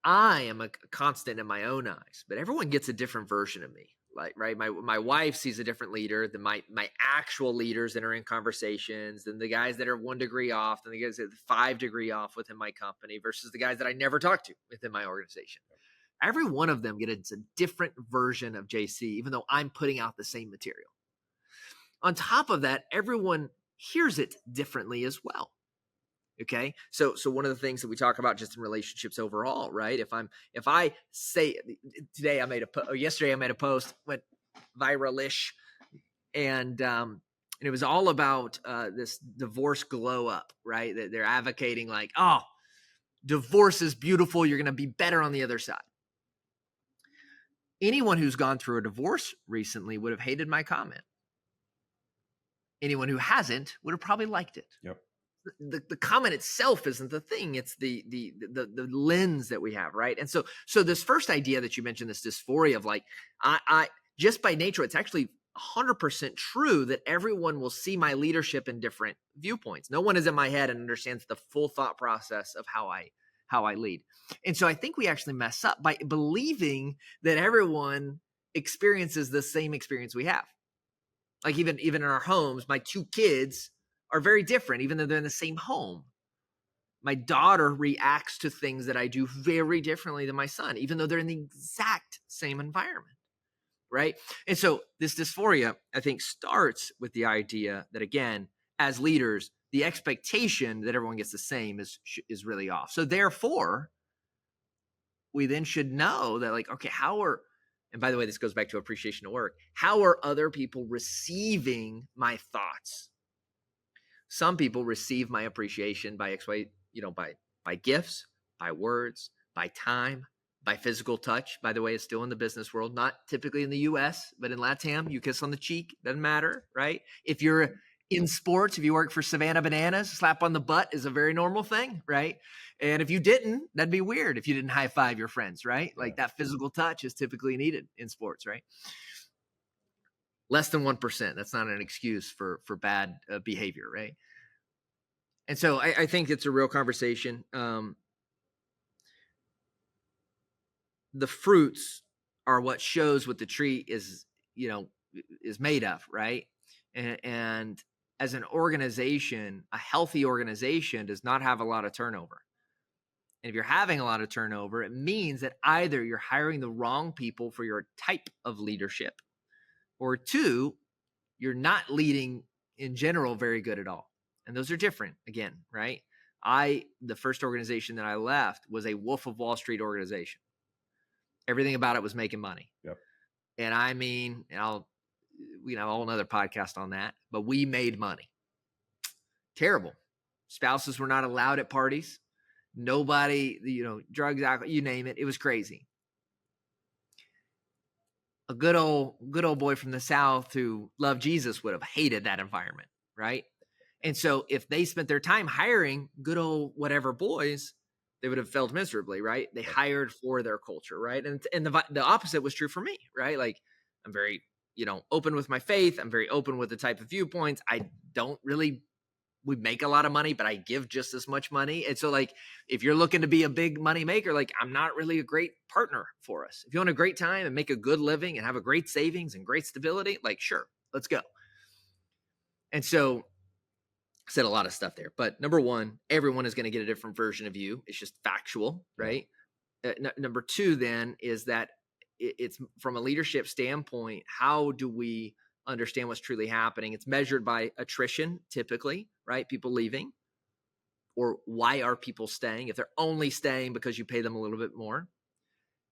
I am a constant in my own eyes, but everyone gets a different version of me. Like, right. My wife sees a different leader than my actual leaders that are in conversations, than the guys that are 1 degree off, than the guys that are 5 degree off within my company versus the guys that I never talk to within my organization. Every one of them gets a different version of JC, even though I'm putting out the same material. On top of that, everyone hears it differently as well. Okay. So one of the things that we talk about just in relationships overall, right? If I say today yesterday I made a post, went viral-ish, and it was all about this divorce glow up, right? That they're advocating like, oh, divorce is beautiful. You're going to be better on the other side. Anyone who's gone through a divorce recently would have hated my comment. Anyone who hasn't would have probably liked it. Yep. The comment itself isn't the thing. It's the lens that we have, right? And so this first idea that you mentioned, this dysphoria of like, I just by nature, it's actually 100% true that everyone will see my leadership in different viewpoints. No one is in my head and understands the full thought process of how I lead. And so I think we actually mess up by believing that everyone experiences the same experience we have. Like even in our homes, my 2 kids are very different, even though they're in the same home. My daughter reacts to things that I do very differently than my son, even though they're in the exact same environment, right? And so this dysphoria, I think, starts with the idea that, again, as leaders, the expectation that everyone gets the same is really off. So therefore, we then should know that, like, okay, and by the way, this goes back to appreciation at work, how are other people receiving my thoughts? Some people receive my appreciation by by gifts, by words, by time, by physical touch. By the way, it's still in the business world, not typically in the US, but in LATAM, you kiss on the cheek, doesn't matter, right? If you're in sports, if you work for Savannah Bananas, slap on the butt is a very normal thing, right? And if you didn't, that'd be weird if you didn't high five your friends, right? Like that physical touch is typically needed in sports, right? Less than 1%. That's not an excuse for bad behavior, right? And so I think it's a real conversation. The fruits are what shows what the tree is made of, right? And as an organization, a healthy organization does not have a lot of turnover. And if you're having a lot of turnover, it means that either you're hiring the wrong people for your type of leadership, or two, you're not leading in general very good at all. And those are different again, right? The first organization that I left was a Wolf of Wall Street organization. Everything about it was making money. Yep. And I mean, we can have a whole nother podcast on that, but we made money. Terrible. Spouses were not allowed at parties. Nobody, drugs, alcohol, you name it. It was crazy. A good old boy from the South who loved Jesus would have hated that environment, right? And so if they spent their time hiring good old whatever boys, they would have failed miserably, right? They hired for their culture, right? And the opposite was true for me, right? Like, I'm very, open with my faith. I'm very open with the type of viewpoints. We make a lot of money, but I give just as much money. And so, like, if you're looking to be a big money maker, like, I'm not really a great partner for us. If you want a great time and make a good living and have a great savings and great stability, like, sure, let's go. And so I said a lot of stuff there, but number one, everyone is going to get a different version of you. It's just factual, right? Number two, then, is that it's from a leadership standpoint, how do we understand what's truly happening? It's measured by attrition, typically, right? People leaving. Or why are people staying? If they're only staying because you pay them a little bit more.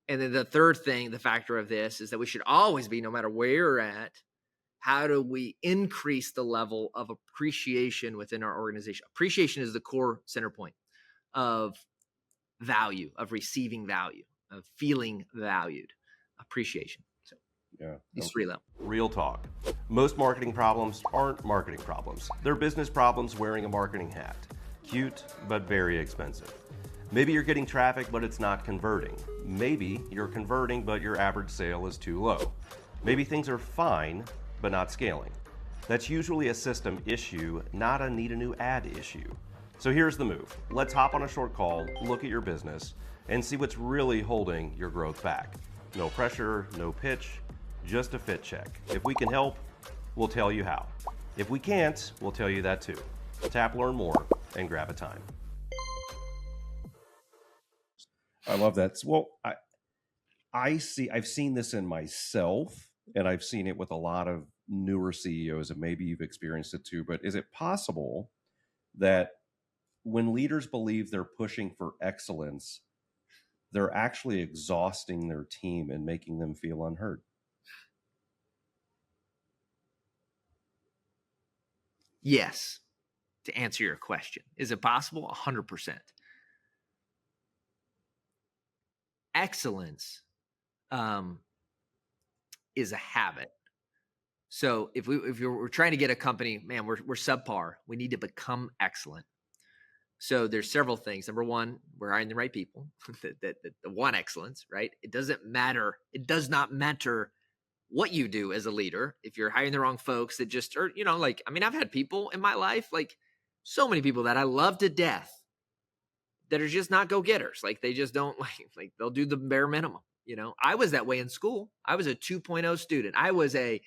And then the third thing, the factor of this, is that we should always be, no matter where you're at, how do we increase the level of appreciation within our organization? Appreciation is the core center point of value, of receiving value, of feeling valued. Appreciation. So yeah, these three levels. Real talk. Most marketing problems aren't marketing problems. They're business problems wearing a marketing hat. Cute, but very expensive. Maybe you're getting traffic, but it's not converting. Maybe you're converting, but your average sale is too low. Maybe things are fine, but not scaling. That's usually a system issue, not a need a new ad issue. So here's the move. Let's hop on a short call, look at your business, and see what's really holding your growth back. No pressure, no pitch, just a fit check. If we can help, we'll tell you how. If we can't, we'll tell you that too. Tap Learn More and grab a time. I love that. Well, I've seen this in myself, and I've seen it with a lot of newer CEOs, and maybe you've experienced it too, but is it possible that when leaders believe they're pushing for excellence, they're actually exhausting their team and making them feel unheard? Yes, to answer your question. Is it possible? 100%. Excellence is a habit. So if we're trying to get a company, man, we're subpar. We need to become excellent. So there's several things. Number one, we're hiring the right people that want excellence, right? It doesn't matter. It does not matter what you do as a leader. If you're hiring the wrong folks that just are, I've had people in my life, like so many people that I love to death that are just not go-getters. Like they just don't like they'll do the bare minimum. I was that way in school. I was a 2.0 student. I was a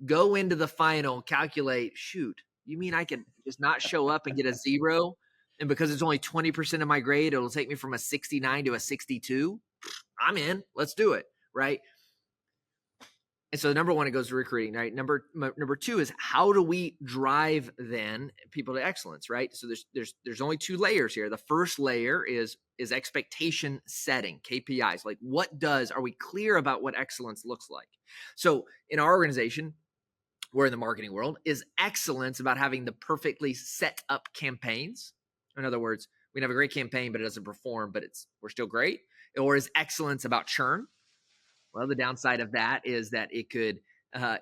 go into the final, calculate, shoot. You mean I can just not show up and get a 0? And because it's only 20% of my grade, it'll take me from a 69 to a 62. I'm in. Let's do it. Right. And so number one, it goes to recruiting, right? Number two is how do we drive then people to excellence, right? So there's only two layers here. The first layer is expectation setting, KPIs. Like are we clear about what excellence looks like? So in our organization, we're in the marketing world, is excellence about having the perfectly set up campaigns? In other words, we can have a great campaign, but it doesn't perform, but we're still great. Or is excellence about churn? Well, the downside of that is that it could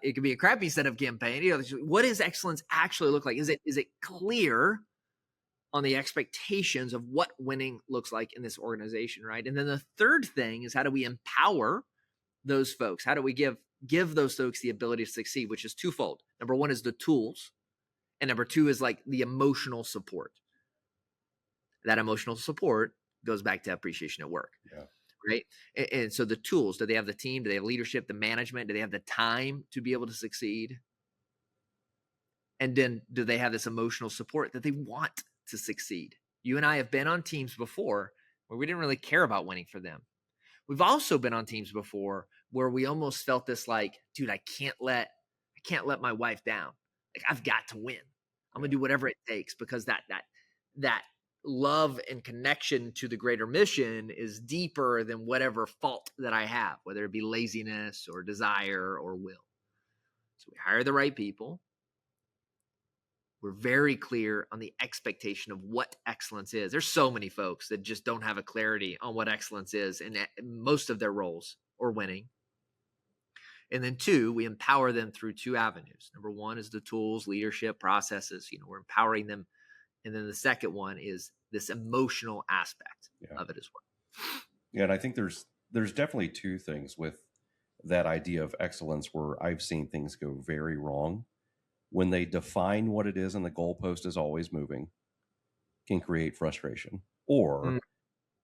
be a crappy set of campaign. What does excellence actually look like? Is it clear on the expectations of what winning looks like in this organization, right? And then the third thing is how do we empower those folks? How do we give those folks the ability to succeed, which is twofold. Number one is the tools, and number two is like the emotional support. That emotional support goes back to appreciation at work. Yeah. Right. And so the tools, do they have the team? Do they have leadership, the management? Do they have the time to be able to succeed? And then do they have this emotional support that they want to succeed? You and I have been on teams before where we didn't really care about winning for them. We've also been on teams before where we almost felt this like, dude, I can't let my wife down. Like, I've got to win. I'm gonna do whatever it takes, because that love and connection to the greater mission is deeper than whatever fault that I have, whether it be laziness or desire or will. So we hire the right people. We're very clear on the expectation of what excellence is. There's so many folks that just don't have a clarity on what excellence is in most of their roles or winning. And then 2, we empower them through 2 avenues. Number 1 is the tools, leadership, processes. We're empowering them. And then the second one is this emotional aspect of it as well. Yeah, and I think there's definitely 2 things with that idea of excellence where I've seen things go very wrong. When they define what it is and the goalpost is always moving, can create frustration. Or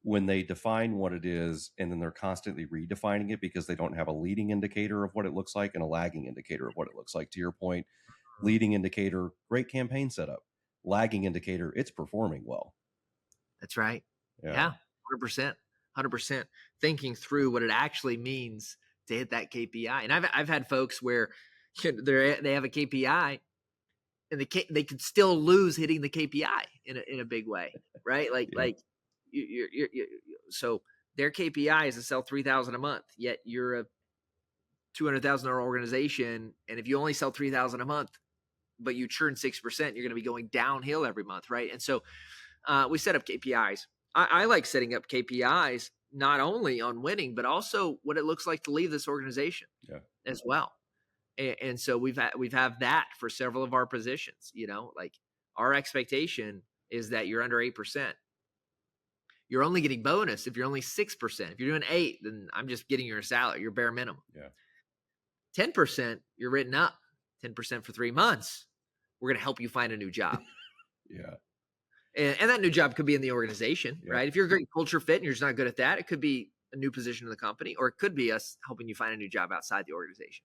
when they define what it is and then they're constantly redefining it because they don't have a leading indicator of what it looks like and a lagging indicator of what it looks like. To your point, leading indicator, great campaign setup. Lagging indicator, it's performing well. That's right. Yeah, 100%. Thinking through what it actually means to hit that KPI. And I've had folks where they have a KPI and they could still lose hitting the KPI in a big way, right? Like so their KPI is to sell 3,000 a month, yet you're a $200,000 organization, and if you only sell 3,000 a month, but you churn 6%, you're going to be going downhill every month, right? And so we set up KPIs. I like setting up KPIs not only on winning, but also what it looks like to leave this organization as well. And so we've had that for several of our positions. Like, our expectation is that you're under 8%. You're only getting bonus if you're only 6%. If you're doing 8, then I'm just getting your salary, your bare minimum. 10%, you're written up. 10% for 3 months. We're going to help you find a new job. And that new job could be in the organization, right? If you're a great culture fit and you're just not good at that, it could be a new position in the company, or it could be us helping you find a new job outside the organization.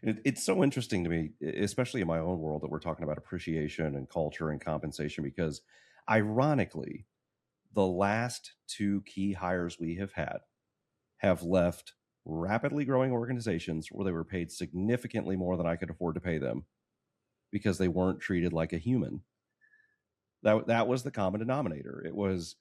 It's so interesting to me, especially in my own world, that we're talking about appreciation and culture and compensation, because ironically, the last 2 key hires we have left rapidly growing organizations where they were paid significantly more than I could afford to pay them because they weren't treated like a human. That was the common denominator. It was,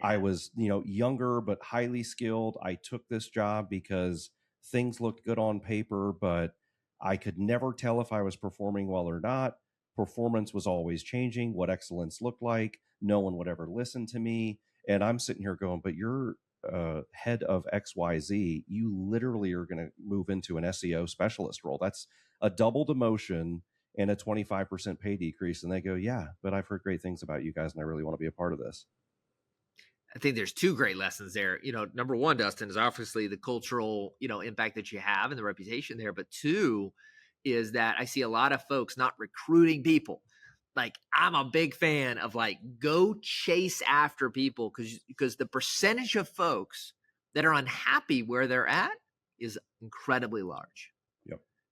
I was, younger, but highly skilled. I took this job because things looked good on paper, but I could never tell if I was performing well or not. Performance was always changing, what excellence looked like. No one would ever listen to me. And I'm sitting here going, but you're head of XYZ. You literally are going to move into an SEO specialist role. That's a double demotion and a 25% pay decrease. And they go, yeah, but I've heard great things about you guys and I really want to be a part of this. I think there's 2 great lessons there. Number 1, Dustin, is obviously the cultural, impact that you have and the reputation there. But 2 is that I see a lot of folks not recruiting people. Like, I'm a big fan of, like, go chase after people, because the percentage of folks that are unhappy where they're at is incredibly large.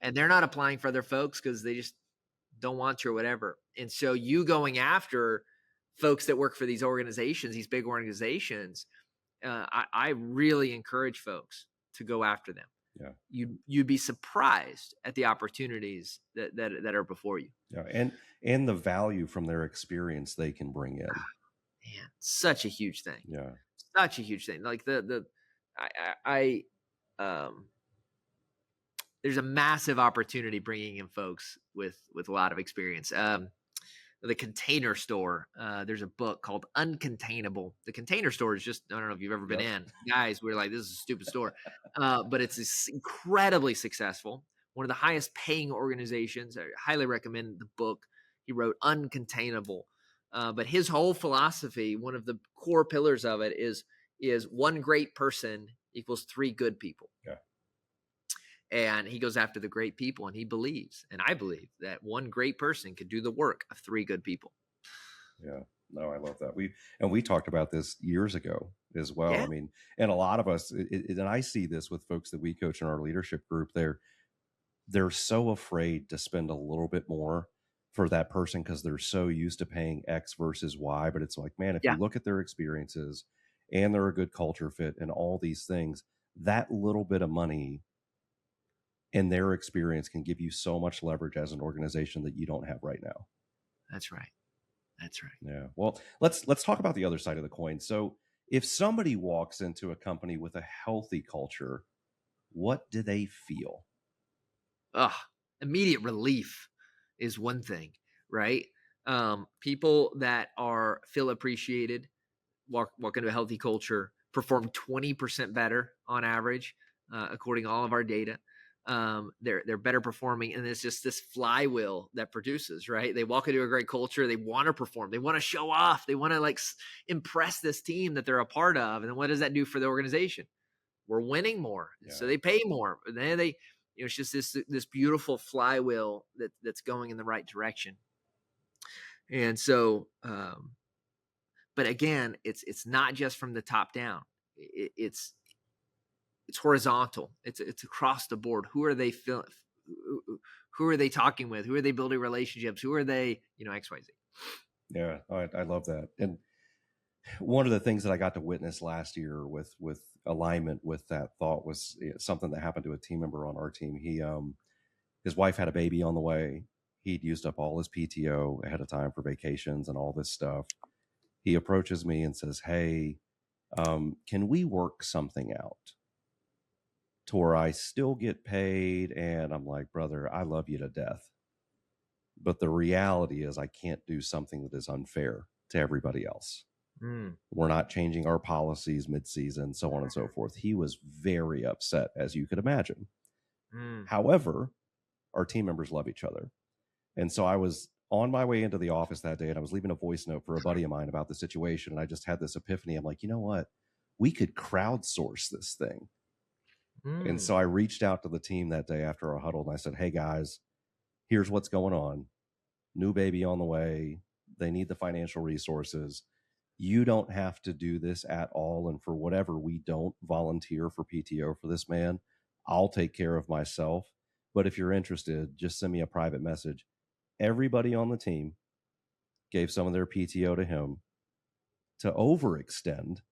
And they're not applying for other folks because they just don't want to or whatever. And so you going after folks that work for these organizations, these big organizations, I really encourage folks to go after them. You'd be surprised at the opportunities that are before you. And the value from their experience they can bring in. Man, such a huge thing. Such a huge thing. Like there's a massive opportunity bringing in folks with a lot of experience. The Container Store. There's a book called Uncontainable. The Container Store is just, I don't know if you've ever been in. Guys, we're like, this is a stupid store. But it's incredibly successful. One of the highest paying organizations. I highly recommend the book. He wrote Uncontainable. But his whole philosophy, one of the core pillars of it is 1 great person equals 3 good people. And he goes after the great people, and he believes, and I believe, that 1 great person could do the work of 3 good people. No, I love that. We talked about this years ago as well. I mean, and a lot of us, and I see this with folks that we coach in our leadership group, they're so afraid to spend a little bit more for that person because they're so used to paying X versus Y. But it's like, man, if Yeah, you look at their experiences and they're a good culture fit and all these things, that little bit of money and their experience can give you so much leverage as an organization that you don't have right now. that's right. That's right. Yeah. Well, let's talk about the other side of the coin. So if somebody walks into a company with a healthy culture, what do they feel? Immediate relief is one thing, right? People that feel appreciated, walk into a healthy culture, perform 20% better on average, according to all of our data. They're better performing, and it's just this flywheel that produces, right? They walk into a great culture, they want to perform, they want to show off, they want to like impress this team that they're a part of, and then what does that do for the organization? We're winning more, so they pay more, and then they, it's just this beautiful flywheel that's going in the right direction. And so, but again, it's not just from the top down. It's horizontal. It's across the board. Who are they feeling? Who are they talking with? Who are they building relationships? Who are they? X, Y, Z. Yeah, I love that. And one of the things that I got to witness last year with alignment with that thought was something that happened to a team member on our team. His wife had a baby on the way. He'd used up all his PTO ahead of time for vacations and all this stuff. He approaches me and says, "Hey, can we work something out to where I still get paid?" And I'm like, "Brother, I love you to death, but the reality is I can't do something that is unfair to everybody else. We're not changing our policies mid-season, so on and so forth." He was very upset, as you could imagine. However, our team members love each other. And so I was on my way into the office that day, and I was leaving a voice note for a buddy of mine about the situation. And I just had this epiphany. I'm like, you know what? We could crowdsource this thing. And so I reached out to the team that day after our huddle, and I said, "Hey, guys, here's what's going on. New baby on the way. They need the financial resources. You don't have to do this at all. And for whatever we don't volunteer for PTO for this man, I'll take care of myself. But if you're interested, just send me a private message." Everybody on the team gave some of their PTO to him to overextend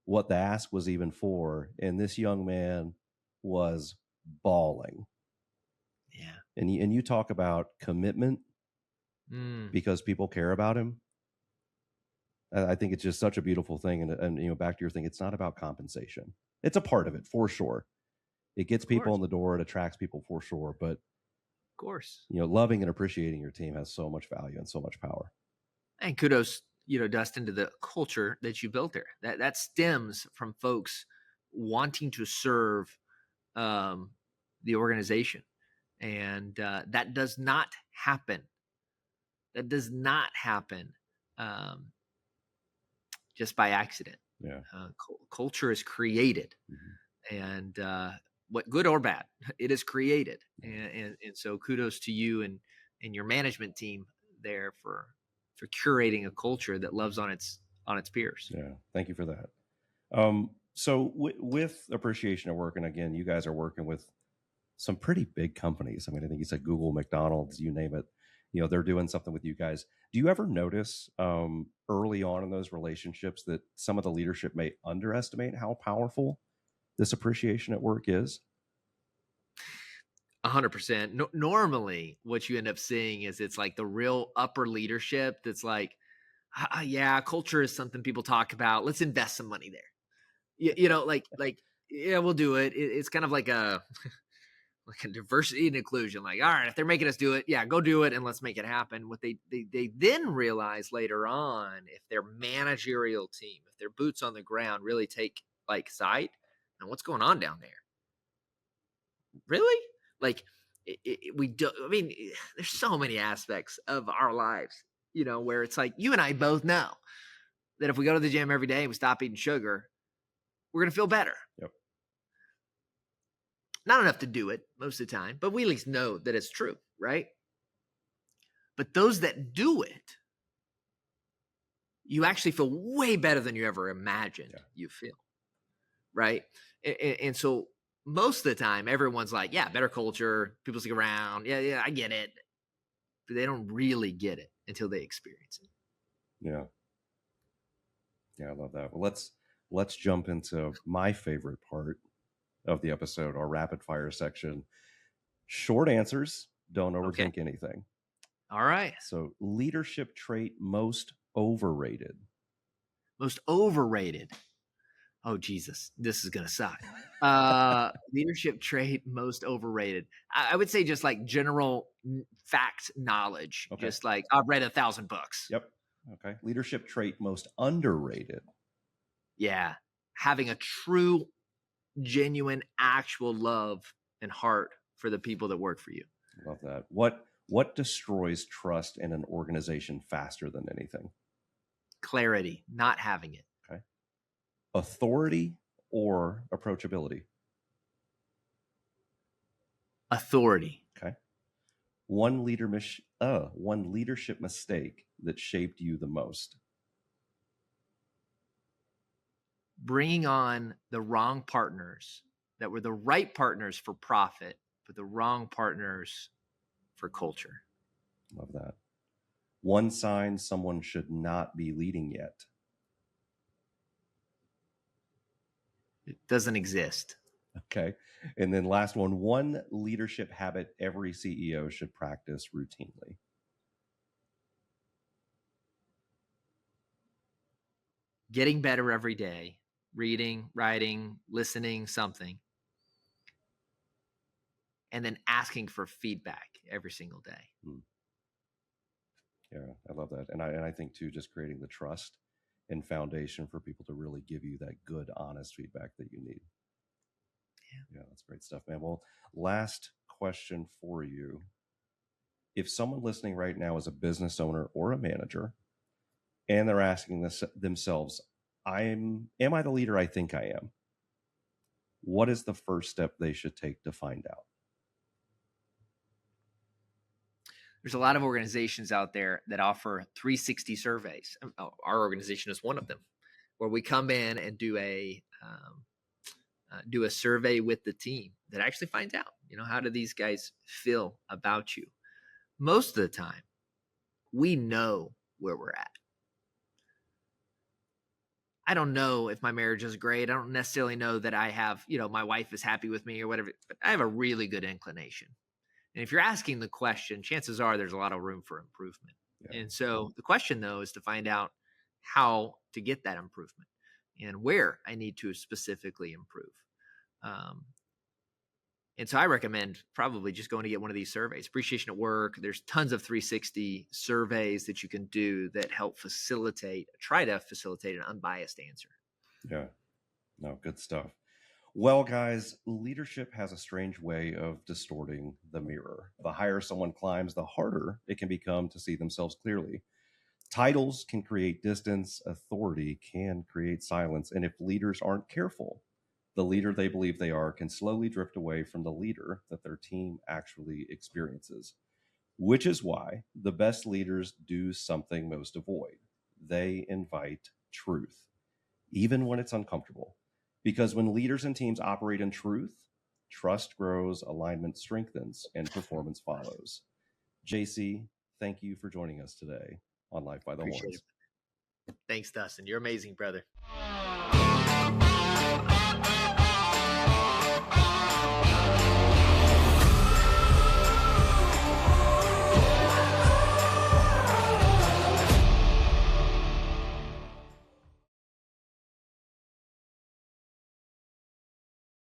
what the ask was even for. And this young man was bawling. Yeah. And you talk about commitment because people care about him. I think it's just such a beautiful thing. And back to your thing, it's not about compensation. It's a part of it for sure. It gets people in the door. It attracts people for sure. But of course, loving and appreciating your team has so much value and so much power. And kudos, Dustin, to the culture that you built there. That stems from folks wanting to serve the organization. And that does not happen. That does not happen just by accident. Yeah. Culture is created. And what good or bad, it is created. And so kudos to you and your management team there for curating a culture that loves on its peers. Yeah. Thank you for that. So with appreciation at work, and again, you guys are working with some pretty big companies. I mean, I think you said Google, McDonald's, you name it. They're doing something with you guys. Do you ever notice early on in those relationships that some of the leadership may underestimate how powerful this appreciation at work is? 100%. Normally, what you end up seeing is it's like the real upper leadership that's like, yeah, culture is something people talk about. Let's invest some money there. Yeah, we'll do it. It's kind of like a diversity and inclusion. Like, all right, if they're making us do it, yeah, go do it and let's make it happen. What they then realize later on, if their managerial team, if their boots on the ground really take like sight, and what's going on down there? Really? Like we do. I mean, there's so many aspects of our lives, where it's like you and I both know that if we go to the gym every day and we stop eating sugar, we're going to feel better. Yep. Not enough to do it most of the time, but we at least know that it's true, right? But those that do it, you actually feel way better than you ever imagined you feel, right? And so most of the time, everyone's like, yeah, better culture, people stick around. Yeah, I get it. but they don't really get it until they experience it. Yeah. Yeah, I love that. Well, let's jump into my favorite part of the episode, our rapid fire section. Short answers, don't overthink anything. All right. So, leadership trait most overrated. Most overrated. Oh, Jesus, this is going to suck. Leadership trait most overrated. I would say just like general fact knowledge. Okay. Just like I've read 1,000 books. Yep. Okay. Leadership trait most underrated. Yeah. Having a true, genuine, actual love and heart for the people that work for you. Love that. What destroys trust in an organization faster than anything? Clarity, not having it. Okay. Authority or approachability? Authority. Okay. One leadership mistake that shaped you the most? Bringing on the wrong partners that were the right partners for profit, but the wrong partners for culture. Love that. One sign someone should not be leading yet? It doesn't exist. Okay. And then last one leadership habit every CEO should practice routinely. Getting better every day, reading, writing, listening, something. And then asking for feedback every single day. Yeah, I love that. And I think too, just creating the trust and foundation for people to really give you that good, honest feedback that you need. Yeah, that's great stuff, man. Well, last question for you. If someone listening right now is a business owner or a manager, and they're asking themselves, am I the leader I think I am? What is the first step they should take to find out? There's a lot of organizations out there that offer 360 surveys. Our organization is one of them, where we come in and do a survey with the team that actually finds out, how do these guys feel about you? Most of the time, we know where we're at. I don't know if my marriage is great. I don't necessarily know that I have, my wife is happy with me or whatever, but I have a really good inclination. And if you're asking the question, chances are there's a lot of room for improvement. Yeah. And so the question, though, is to find out how to get that improvement and where I need to specifically improve. And so I recommend probably just going to get one of these surveys. Appreciation at Work. There's tons of 360 surveys that you can do that help try to facilitate an unbiased answer. Yeah. No, good stuff. Well, guys, leadership has a strange way of distorting the mirror. The higher someone climbs, the harder it can become to see themselves clearly. Titles can create distance. Authority can create silence. And if leaders aren't careful, the leader they believe they are can slowly drift away from the leader that their team actually experiences, which is why the best leaders do something most avoid. They invite truth, even when it's uncomfortable. Because when leaders and teams operate in truth, trust grows, alignment strengthens, and performance follows. JC, thank you for joining us today on Life by the Horns. Thanks, Dustin. You're amazing, brother.